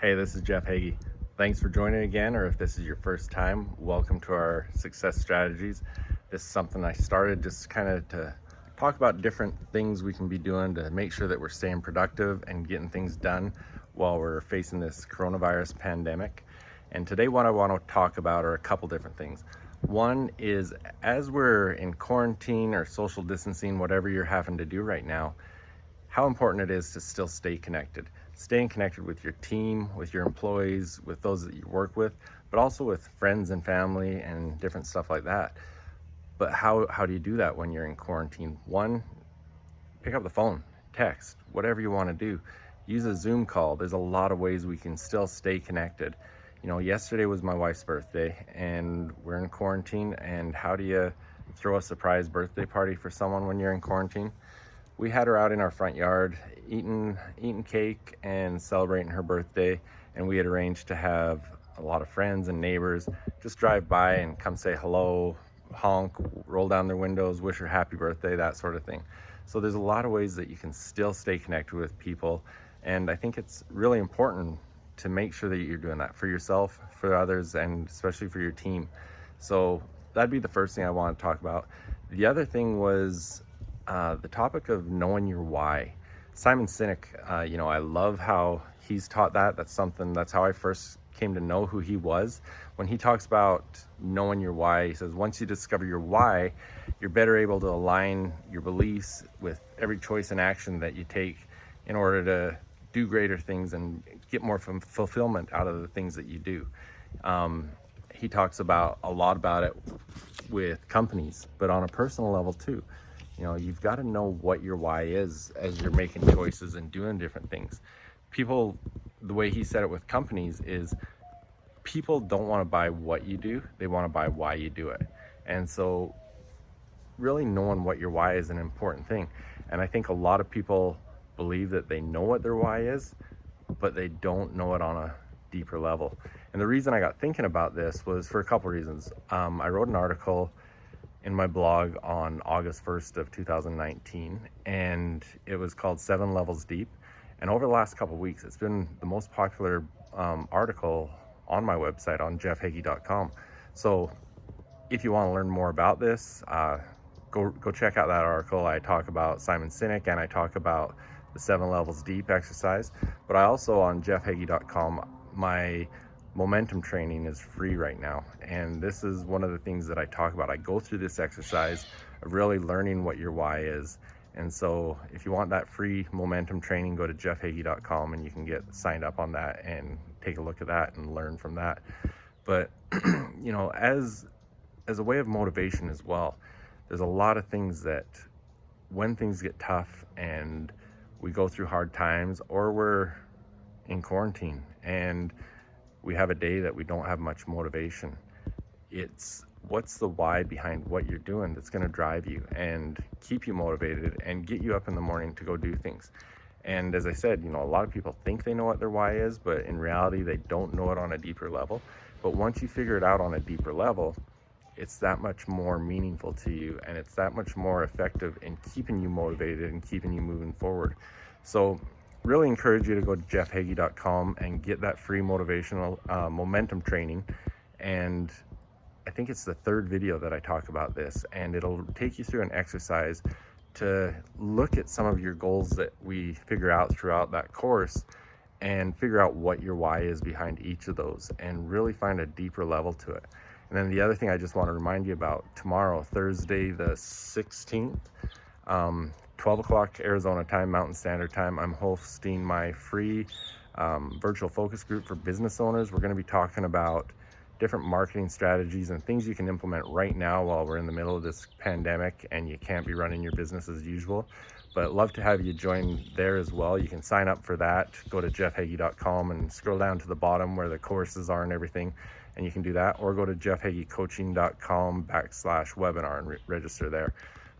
Hey, this is Jeff Heggie. Thanks for joining again, or if this is your first time, welcome to our success strategies. This is something I started just kind of to talk about different things we can be doing to make sure that we're staying productive and getting things done while we're facing this coronavirus pandemic. And today, what I want to talk about are a couple different things. One is as we're in quarantine or social distancing, whatever you're having to do right now, how important it is to still stay connected. Staying connected with your team, with your employees, with those that you work with, but also with friends and family and different stuff like that. But how do you do that when you're in quarantine? One, pick up the phone, text, whatever you want to do. Use a Zoom call. There's a lot of ways we can still stay connected. Yesterday was my wife's birthday and we're in quarantine. And how do you throw a surprise birthday party for someone when you're in quarantine? We had her out in our front yard eating cake and celebrating her birthday, and we had arranged to have a lot of friends and neighbors just drive by and come say hello, honk, roll down their windows, wish her happy birthday, that sort of thing. So there's a lot of ways that you can still stay connected with people, and I think it's really important to make sure that you're doing that for yourself, for others, and especially for your team. So that'd be the first thing I want to talk about. The other thing was the topic of knowing your why. Simon Sinek, I love how he's taught that. That's how I first came to know who he was. When he talks about knowing your why, he says, once you discover your why, you're better able to align your beliefs with every choice and action that you take in order to do greater things and get more fulfillment out of the things that you do. He talks about a lot about it with companies, but on a personal level too. You've got to know what your why is as you're making choices and doing different things. People, the way he said it with companies is people don't want to buy what you do, they want to buy why you do it. And so really knowing what your why is an important thing. And I think a lot of people believe that they know what their why is, but they don't know it on a deeper level. And the reason I got thinking about this was for a couple reasons. I wrote an article in my blog on August 1st of 2019, and it was called 7 Levels Deep. And over the last couple of weeks, it's been the most popular article on my website on jeffheggie.com. So if you want to learn more about this, go check out that article. I talk about Simon Sinek and I talk about the 7 Levels Deep exercise. But I also on jeffheggie.com, my momentum training is free right now, and this is one of the things that I talk about. I go through this exercise of really learning what your why is. And so if you want that free momentum training, go to jeffheggie.com and you can get signed up on that and take a look at that and learn from that. But as a way of motivation as well, there's a lot of things that when things get tough and we go through hard times, or we're in quarantine and we have a day that we don't have much motivation, it's what's the why behind what you're doing that's going to drive you and keep you motivated and get you up in the morning to go do things. And as I said, a lot of people think they know what their why is, but in reality they don't know it on a deeper level. But once you figure it out on a deeper level, it's that much more meaningful to you, and it's that much more effective in keeping you motivated and keeping you moving forward. So really encourage you to go to jeffheggie.com and get that free motivational momentum training. And I think it's the third video that I talk about this, and it'll take you through an exercise to look at some of your goals that we figure out throughout that course and figure out what your why is behind each of those and really find a deeper level to it. And then the other thing I just want to remind you about, tomorrow, Thursday the 16th, 12 o'clock Arizona time, Mountain Standard Time, I'm hosting my free virtual focus group for business owners. We're going to be talking about different marketing strategies and things you can implement right now while we're in the middle of this pandemic and you can't be running your business as usual. But love to have you join there as well. You can sign up for that. Go to jeffheggie.com and scroll down to the bottom where the courses are and everything, and you can do that. Or go to jeffheggiecoaching.com/webinar and register there.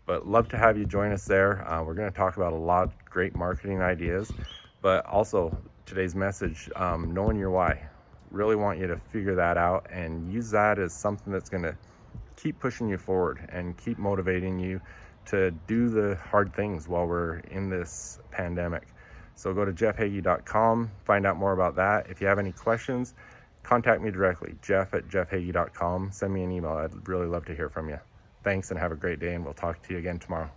But love to have you join us there. We're going to talk about a lot of great marketing ideas, but also today's message, knowing your why. Really want you to figure that out and use that as something that's going to keep pushing you forward and keep motivating you to do the hard things while we're in this pandemic. So go to jeffheggie.com, find out more about that. If you have any questions, contact me directly, jeff@jeffheggie.com. Send me an email. I'd really love to hear from you. Thanks and have a great day, and we'll talk to you again tomorrow.